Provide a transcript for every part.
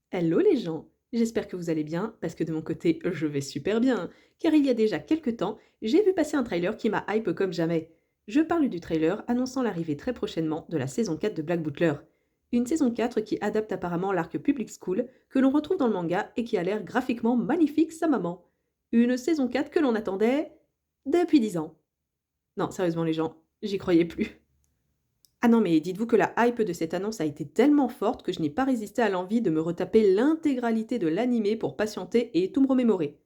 Hello les gens, j'espère que vous allez bien, parce que de mon côté, je vais super bien, car il y a déjà quelques temps, j'ai vu passer un trailer qui m'a hype comme jamais. Je parle du trailer annonçant l'arrivée très prochainement de la saison 4 de Black Butler. Une saison 4 qui adapte apparemment l'arc Public School, que l'on retrouve dans le manga et qui a l'air graphiquement magnifique sa maman. Une saison 4 que l'on attendait depuis 10 ans. Non, sérieusement les gens, j'y croyais plus. Ah non, mais dites-vous que la hype de cette annonce a été tellement forte que je n'ai pas résisté à l'envie de me retaper l'intégralité de l'animé pour patienter et tout me remémorer.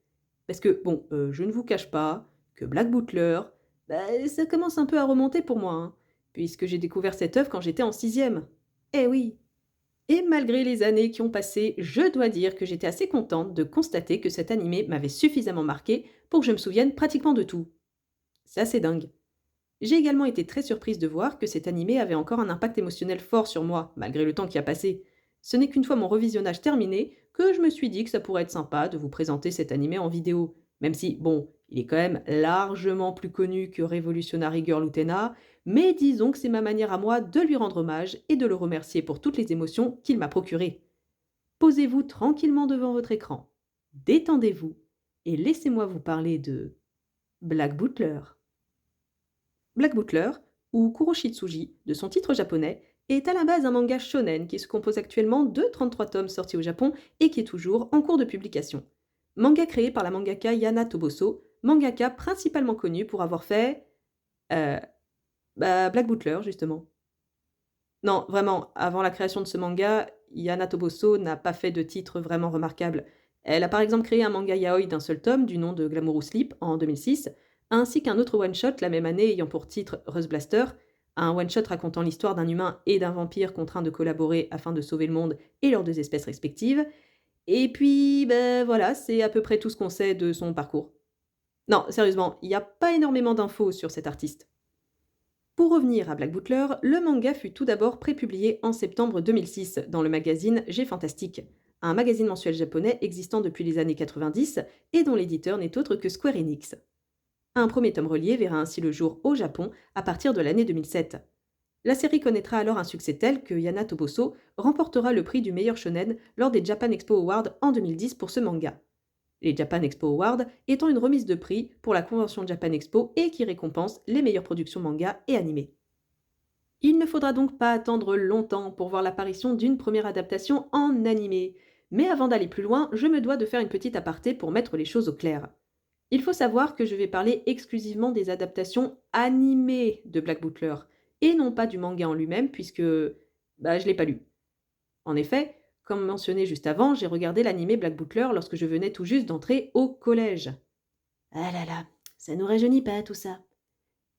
Parce que, bon, je ne vous cache pas que Black Butler, bah, ça commence un peu à remonter pour moi, hein, puisque j'ai découvert cette œuvre quand j'étais en sixième. Eh oui. Et malgré les années qui ont passé, je dois dire que j'étais assez contente de constater que cet animé m'avait suffisamment marqué pour que je me souvienne pratiquement de tout. C'est assez dingue. J'ai également été très surprise de voir que cet animé avait encore un impact émotionnel fort sur moi, malgré le temps qui a passé. Ce n'est qu'une fois mon revisionnage terminé que je me suis dit que ça pourrait être sympa de vous présenter cet animé en vidéo. Même si, bon, il est quand même largement plus connu que Revolutionary Girl Utena, mais disons que c'est ma manière à moi de lui rendre hommage et de le remercier pour toutes les émotions qu'il m'a procurées. Posez-vous tranquillement devant votre écran, détendez-vous et laissez-moi vous parler de Black Butler. Black Butler, ou Kuroshitsuji de son titre japonais, est à la base un manga shonen qui se compose actuellement de 33 tomes sortis au Japon et qui est toujours en cours de publication. Manga créé par la mangaka Yana Toboso, mangaka principalement connue pour avoir fait... euh, Black Butler, justement. Non, vraiment, avant la création de ce manga, Yana Toboso n'a pas fait de titre vraiment remarquable. Elle a par exemple créé un manga yaoi d'un seul tome du nom de Glamourous Sleep en 2006, ainsi qu'un autre one-shot la même année ayant pour titre Rust Blaster, un one-shot racontant l'histoire d'un humain et d'un vampire contraints de collaborer afin de sauver le monde et leurs deux espèces respectives. Et puis, ben voilà, c'est à peu près tout ce qu'on sait de son parcours. Non, sérieusement, il n'y a pas énormément d'infos sur cet artiste. Pour revenir à Black Butler, le manga fut tout d'abord prépublié en septembre 2006 dans le magazine G Fantastic, un magazine mensuel japonais existant depuis les années 90 et dont l'éditeur n'est autre que Square Enix. Un premier tome relié verra ainsi le jour au Japon à partir de l'année 2007. La série connaîtra alors un succès tel que Yana Toboso remportera le prix du meilleur shonen lors des Japan Expo Awards en 2010 pour ce manga. Les Japan Expo Awards étant une remise de prix pour la convention Japan Expo et qui récompense les meilleures productions manga et animées. Il ne faudra donc pas attendre longtemps pour voir l'apparition d'une première adaptation en animé. Mais avant d'aller plus loin, je me dois de faire une petite aparté pour mettre les choses au clair. Il faut savoir que je vais parler exclusivement des adaptations animées de Black Butler, et non pas du manga en lui-même, puisque je l'ai pas lu. En effet, comme mentionné juste avant, j'ai regardé l'animé Black Butler lorsque je venais tout juste d'entrer au collège. Ah là là, ça nous rajeunit pas tout ça.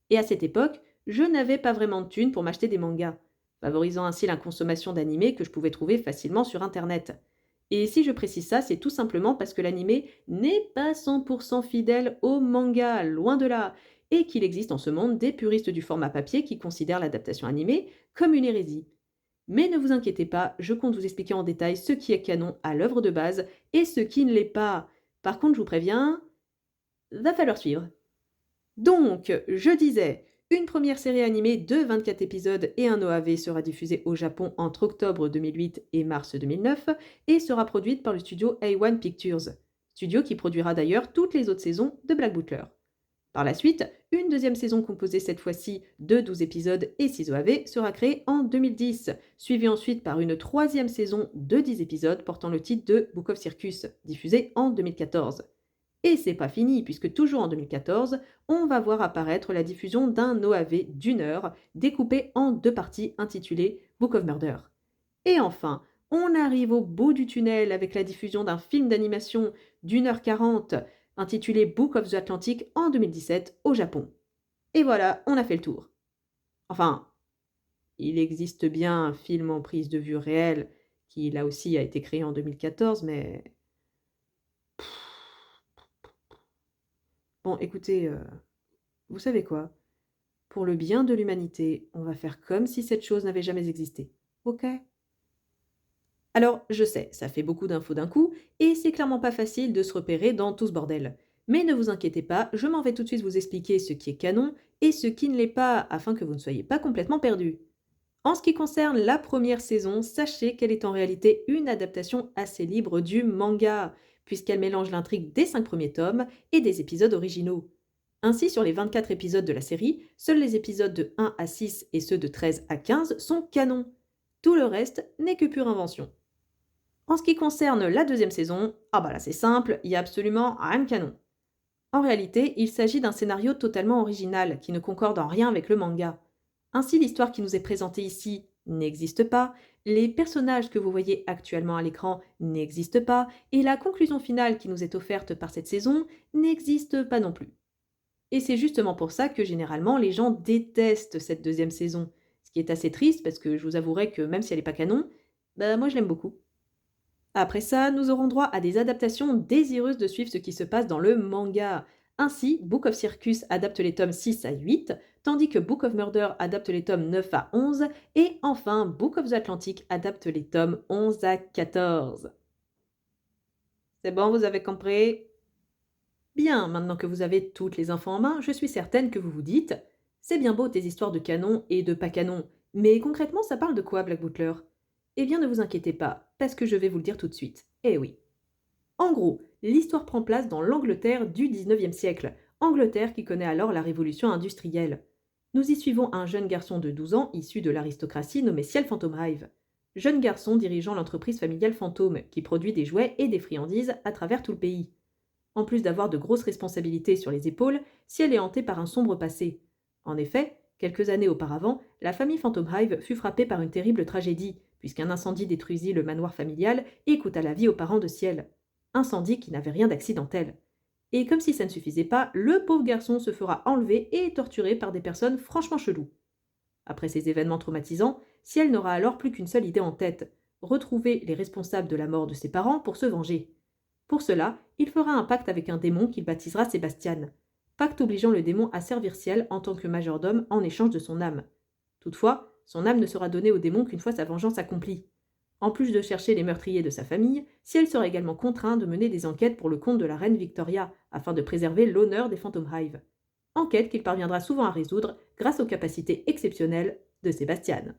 Et à cette époque, je n'avais pas vraiment de thunes pour m'acheter des mangas, favorisant ainsi la consommation d'animés que je pouvais trouver facilement sur internet. Et si je précise ça, c'est tout simplement parce que l'animé n'est pas 100% fidèle au manga, loin de là, et qu'il existe en ce monde des puristes du format papier qui considèrent l'adaptation animée comme une hérésie. Mais ne vous inquiétez pas, je compte vous expliquer en détail ce qui est canon à l'œuvre de base et ce qui ne l'est pas. Par contre, je vous préviens, va falloir suivre. Donc, je disais, une première série animée de 24 épisodes et un OAV sera diffusée au Japon entre octobre 2008 et mars 2009 et sera produite par le studio A1 Pictures, studio qui produira d'ailleurs toutes les autres saisons de Black Butler. Par la suite, une deuxième saison composée cette fois-ci de 12 épisodes et 6 OAV sera créée en 2010, suivie ensuite par une troisième saison de 10 épisodes portant le titre de Book of Circus, diffusée en 2014. Et c'est pas fini, puisque toujours en 2014, on va voir apparaître la diffusion d'un OAV d'une heure, découpé en deux parties intitulées Book of Murder. Et enfin, on arrive au bout du tunnel avec la diffusion d'un film d'animation d'1h40 intitulé Book of the Atlantic en 2017 au Japon. Et voilà, on a fait le tour. Enfin, il existe bien un film en prise de vue réelle qui là aussi a été créé en 2014, mais... Bon, écoutez, vous savez quoi? Pour le bien de l'humanité, on va faire comme si cette chose n'avait jamais existé. Ok? Alors, je sais, ça fait beaucoup d'infos d'un coup, et c'est clairement pas facile de se repérer dans tout ce bordel. Mais ne vous inquiétez pas, je m'en vais tout de suite vous expliquer ce qui est canon et ce qui ne l'est pas, afin que vous ne soyez pas complètement perdus. En ce qui concerne la première saison, sachez qu'elle est en réalité une adaptation assez libre du manga, puisqu'elle mélange l'intrigue des 5 premiers tomes et des épisodes originaux. Ainsi, sur les 24 épisodes de la série, seuls les épisodes de 1 à 6 et ceux de 13 à 15 sont canons. Tout le reste n'est que pure invention. En ce qui concerne la deuxième saison, ah bah là c'est simple, il y a absolument rien de canon. En réalité, il s'agit d'un scénario totalement original qui ne concorde en rien avec le manga. Ainsi, l'histoire qui nous est présentée ici n'existe pas, les personnages que vous voyez actuellement à l'écran n'existent pas, et la conclusion finale qui nous est offerte par cette saison n'existe pas non plus. Et c'est justement pour ça que généralement les gens détestent cette deuxième saison, ce qui est assez triste parce que je vous avouerai que même si elle n'est pas canon, bah moi je l'aime beaucoup. Après ça, nous aurons droit à des adaptations désireuses de suivre ce qui se passe dans le manga. Ainsi, Book of Circus adapte les tomes 6 à 8, tandis que Book of Murder adapte les tomes 9 à 11, et enfin Book of the Atlantic adapte les tomes 11 à 14. C'est bon, vous avez compris? Bien, maintenant que vous avez toutes les infos en main, je suis certaine que vous vous dites c'est bien beau tes histoires de canon et de pas canon, mais concrètement ça parle de quoi Black Butler? Eh bien ne vous inquiétez pas, parce que je vais vous le dire tout de suite. Eh oui. En gros, l'histoire prend place dans l'Angleterre du 19e siècle, Angleterre qui connaît alors la révolution industrielle. Nous y suivons un jeune garçon de 12 ans issu de l'aristocratie nommé Ciel Phantom Hive. Jeune garçon dirigeant l'entreprise familiale Fantôme qui produit des jouets et des friandises à travers tout le pays. En plus d'avoir de grosses responsabilités sur les épaules, Ciel est hanté par un sombre passé. En effet, quelques années auparavant, la famille Phantom Hive fut frappée par une terrible tragédie, puisqu'un incendie détruisit le manoir familial et coûta la vie aux parents de Ciel. Incendie qui n'avait rien d'accidentel. Et comme si ça ne suffisait pas, le pauvre garçon se fera enlever et torturer par des personnes franchement cheloues. Après ces événements traumatisants, Ciel n'aura alors plus qu'une seule idée en tête, retrouver les responsables de la mort de ses parents pour se venger. Pour cela, il fera un pacte avec un démon qu'il baptisera Sébastien. Pacte obligeant le démon à servir Ciel en tant que majordome en échange de son âme. Toutefois, son âme ne sera donnée au démon qu'une fois sa vengeance accomplie. En plus de chercher les meurtriers de sa famille, Ciel sera également contraint de mener des enquêtes pour le compte de la reine Victoria, afin de préserver l'honneur des Phantom Hive. Enquête qu'il parviendra souvent à résoudre grâce aux capacités exceptionnelles de Sébastien.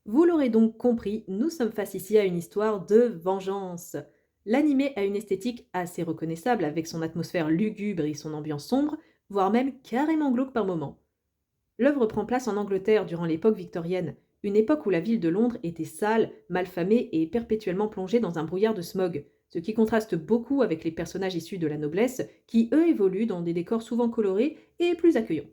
Vous l'aurez donc compris, nous sommes face ici à une histoire de vengeance. L'animé a une esthétique assez reconnaissable avec son atmosphère lugubre et son ambiance sombre, voire même carrément glauque par moments. L'œuvre prend place en Angleterre durant l'époque victorienne, une époque où la ville de Londres était sale, malfamée et perpétuellement plongée dans un brouillard de smog, ce qui contraste beaucoup avec les personnages issus de la noblesse qui, eux, évoluent dans des décors souvent colorés et plus accueillants.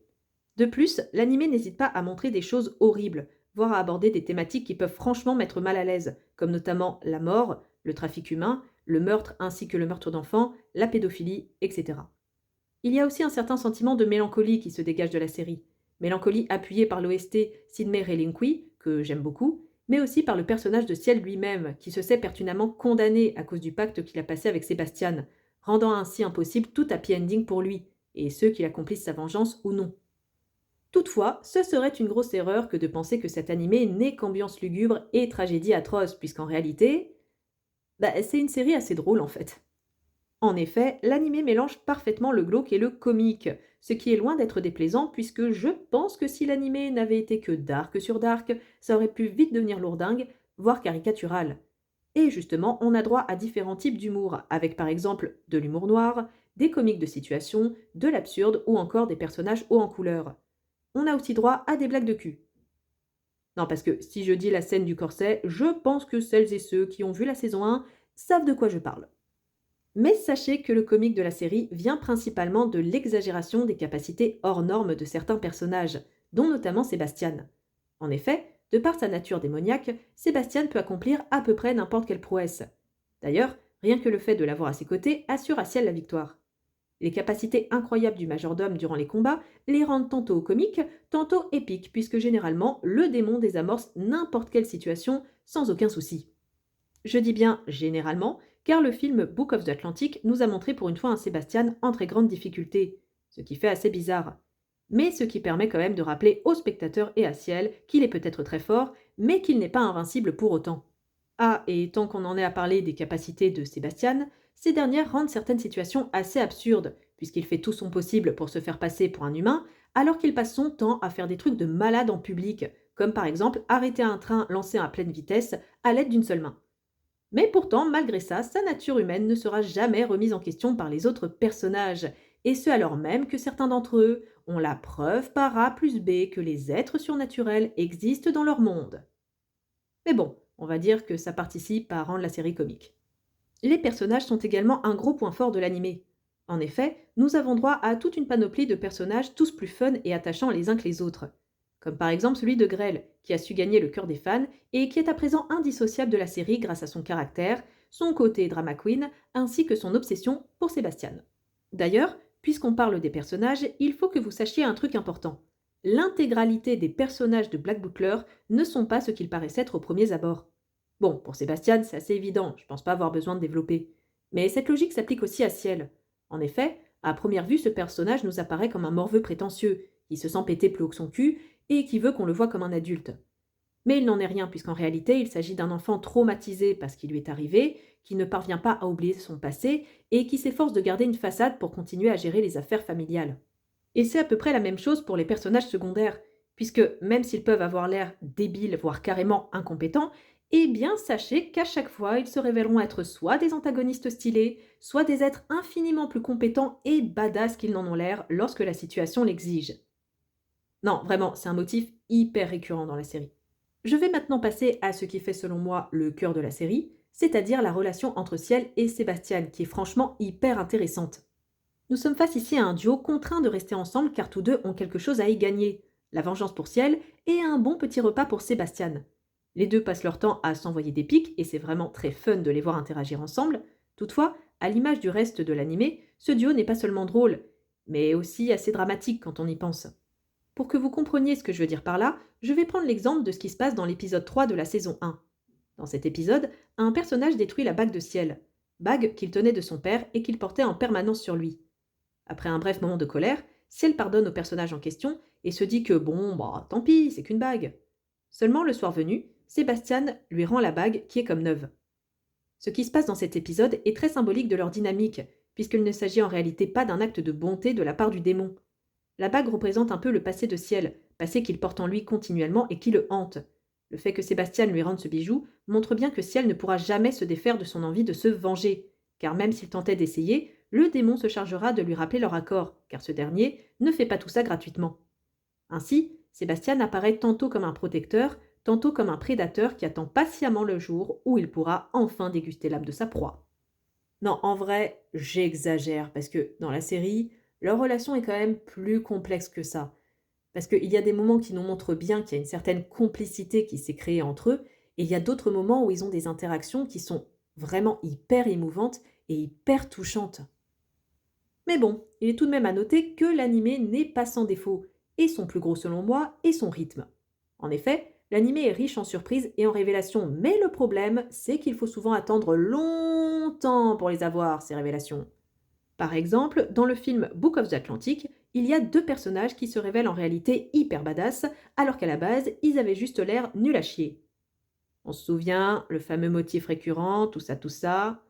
De plus, l'animé n'hésite pas à montrer des choses horribles, voire à aborder des thématiques qui peuvent franchement mettre mal à l'aise, comme notamment la mort, le trafic humain, le meurtre ainsi que le meurtre d'enfants, la pédophilie, etc. Il y a aussi un certain sentiment de mélancolie qui se dégage de la série. Mélancolie appuyée par l'OST Sidney Relinqui, que j'aime beaucoup, mais aussi par le personnage de Ciel lui-même, qui se sait pertinemment condamné à cause du pacte qu'il a passé avec Sébastien, rendant ainsi impossible tout happy ending pour lui, et ceux qui accomplissent sa vengeance ou non. Toutefois, ce serait une grosse erreur que de penser que cet animé n'est qu'ambiance lugubre et tragédie atroce, puisqu'en réalité, c'est une série assez drôle en fait. En effet, l'animé mélange parfaitement le glauque et le comique, ce qui est loin d'être déplaisant puisque je pense que si l'animé n'avait été que dark sur dark, ça aurait pu vite devenir lourdingue, voire caricatural. Et justement, on a droit à différents types d'humour, avec par exemple de l'humour noir, des comiques de situation, de l'absurde ou encore des personnages hauts en couleur. On a aussi droit à des blagues de cul. Non, parce que si je dis la scène du corset, je pense que celles et ceux qui ont vu la saison 1 savent de quoi je parle. Mais sachez que le comique de la série vient principalement de l'exagération des capacités hors normes de certains personnages, dont notamment Sébastien. En effet, de par sa nature démoniaque, Sébastien peut accomplir à peu près n'importe quelle prouesse. D'ailleurs, rien que le fait de l'avoir à ses côtés assure à Ciel la victoire. Les capacités incroyables du majordome durant les combats les rendent tantôt comiques, tantôt épiques, puisque généralement, le démon désamorce n'importe quelle situation sans aucun souci. Je dis bien généralement, car le film Book of the Atlantic nous a montré pour une fois un Sébastien en très grande difficulté, ce qui fait assez bizarre. Mais ce qui permet quand même de rappeler aux spectateurs et à Ciel qu'il est peut-être très fort, mais qu'il n'est pas invincible pour autant. Ah, et tant qu'on en est à parler des capacités de Sébastien, ces dernières rendent certaines situations assez absurdes, puisqu'il fait tout son possible pour se faire passer pour un humain, alors qu'il passe son temps à faire des trucs de malade en public, comme par exemple arrêter un train lancé à pleine vitesse à l'aide d'une seule main. Mais pourtant, malgré ça, sa nature humaine ne sera jamais remise en question par les autres personnages, et ce alors même que certains d'entre eux ont la preuve par A plus B que les êtres surnaturels existent dans leur monde. Mais bon, on va dire que ça participe à rendre la série comique. Les personnages sont également un gros point fort de l'animé. En effet, nous avons droit à toute une panoplie de personnages tous plus fun et attachants les uns que les autres. Comme par exemple celui de Grell, qui a su gagner le cœur des fans et qui est à présent indissociable de la série grâce à son caractère, son côté drama queen, ainsi que son obsession pour Sébastien. D'ailleurs, puisqu'on parle des personnages, il faut que vous sachiez un truc important. L'intégralité des personnages de Black Butler ne sont pas ce qu'ils paraissent être aux premiers abords. Bon, pour Sébastien, c'est assez évident, je pense pas avoir besoin de développer. Mais cette logique s'applique aussi à Ciel. En effet, à première vue, ce personnage nous apparaît comme un morveux prétentieux, qui se sent péter plus haut que son cul et qui veut qu'on le voie comme un adulte. Mais il n'en est rien, puisqu'en réalité, il s'agit d'un enfant traumatisé par ce qui lui est arrivé, qui ne parvient pas à oublier son passé et qui s'efforce de garder une façade pour continuer à gérer les affaires familiales. Et c'est à peu près la même chose pour les personnages secondaires, puisque même s'ils peuvent avoir l'air débiles, voire carrément incompétents, eh bien sachez qu'à chaque fois, ils se révéleront être soit des antagonistes stylés, soit des êtres infiniment plus compétents et badass qu'ils n'en ont l'air lorsque la situation l'exige. Non, vraiment, c'est un motif hyper récurrent dans la série. Je vais maintenant passer à ce qui fait selon moi le cœur de la série, c'est-à-dire la relation entre Ciel et Sébastien, qui est franchement hyper intéressante. Nous sommes face ici à un duo contraint de rester ensemble car tous deux ont quelque chose à y gagner, la vengeance pour Ciel et un bon petit repas pour Sébastien. Les deux passent leur temps à s'envoyer des pics et c'est vraiment très fun de les voir interagir ensemble. Toutefois, à l'image du reste de l'animé, ce duo n'est pas seulement drôle, mais aussi assez dramatique quand on y pense. Pour que vous compreniez ce que je veux dire par là, je vais prendre l'exemple de ce qui se passe dans l'épisode 3 de la saison 1. Dans cet épisode, un personnage détruit la bague de Ciel, bague qu'il tenait de son père et qu'il portait en permanence sur lui. Après un bref moment de colère, Ciel pardonne au personnage en question et se dit que bon, bah tant pis, c'est qu'une bague. Seulement le soir venu, Sébastien lui rend la bague qui est comme neuve. Ce qui se passe dans cet épisode est très symbolique de leur dynamique, puisqu'il ne s'agit en réalité pas d'un acte de bonté de la part du démon. La bague représente un peu le passé de Ciel, passé qu'il porte en lui continuellement et qui le hante. Le fait que Sébastien lui rende ce bijou montre bien que Ciel ne pourra jamais se défaire de son envie de se venger, car même s'il tentait d'essayer, le démon se chargera de lui rappeler leur accord, car ce dernier ne fait pas tout ça gratuitement. Ainsi, Sébastien apparaît tantôt comme un protecteur, tantôt comme un prédateur qui attend patiemment le jour où il pourra enfin déguster l'âme de sa proie. Non, en vrai, j'exagère, parce que dans la série, leur relation est quand même plus complexe que ça. Parce qu'il y a des moments qui nous montrent bien qu'il y a une certaine complicité qui s'est créée entre eux, et il y a d'autres moments où ils ont des interactions qui sont vraiment hyper émouvantes et hyper touchantes. Mais bon, il est tout de même à noter que l'animé n'est pas sans défaut, et son plus gros selon moi est son rythme. En effet, l'animé est riche en surprises et en révélations, mais le problème, c'est qu'il faut souvent attendre longtemps pour les avoir, ces révélations. Par exemple, dans le film Book of the Atlantic, il y a deux personnages qui se révèlent en réalité hyper badass, alors qu'à la base, ils avaient juste l'air nuls à chier. On se souvient, le fameux motif récurrent, tout ça, tout ça.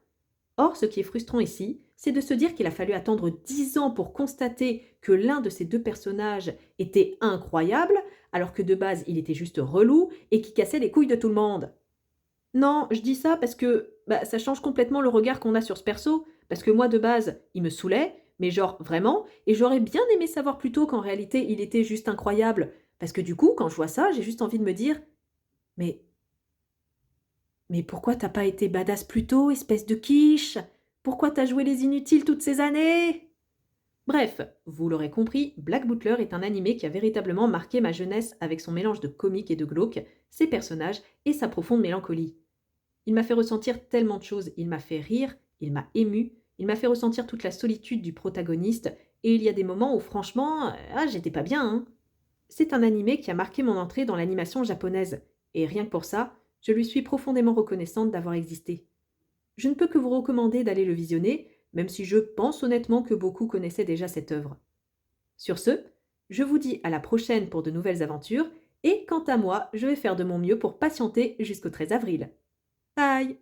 Or, ce qui est frustrant ici, c'est de se dire qu'il a fallu attendre 10 ans pour constater que l'un de ces deux personnages était incroyable, alors que de base il était juste relou et qui cassait les couilles de tout le monde. Non, je dis ça parce que ça change complètement le regard qu'on a sur ce perso, parce que moi de base, il me saoulait, mais genre vraiment, et j'aurais bien aimé savoir plus tôt qu'en réalité il était juste incroyable, parce que du coup, quand je vois ça, j'ai juste envie de me dire mais mais pourquoi t'as pas été badass plus tôt, espèce de quiche? Pourquoi t'as joué les inutiles toutes ces années? Bref, vous l'aurez compris, Black Butler est un animé qui a véritablement marqué ma jeunesse avec son mélange de comique et de glauque, ses personnages et sa profonde mélancolie. Il m'a fait ressentir tellement de choses, il m'a fait rire, il m'a ému, il m'a fait ressentir toute la solitude du protagoniste, et il y a des moments où franchement, j'étais pas bien, hein. C'est un animé qui a marqué mon entrée dans l'animation japonaise, et rien que pour ça, je lui suis profondément reconnaissante d'avoir existé. Je ne peux que vous recommander d'aller le visionner, même si je pense honnêtement que beaucoup connaissaient déjà cette œuvre. Sur ce, je vous dis à la prochaine pour de nouvelles aventures, et quant à moi, je vais faire de mon mieux pour patienter jusqu'au 13 avril. Bye!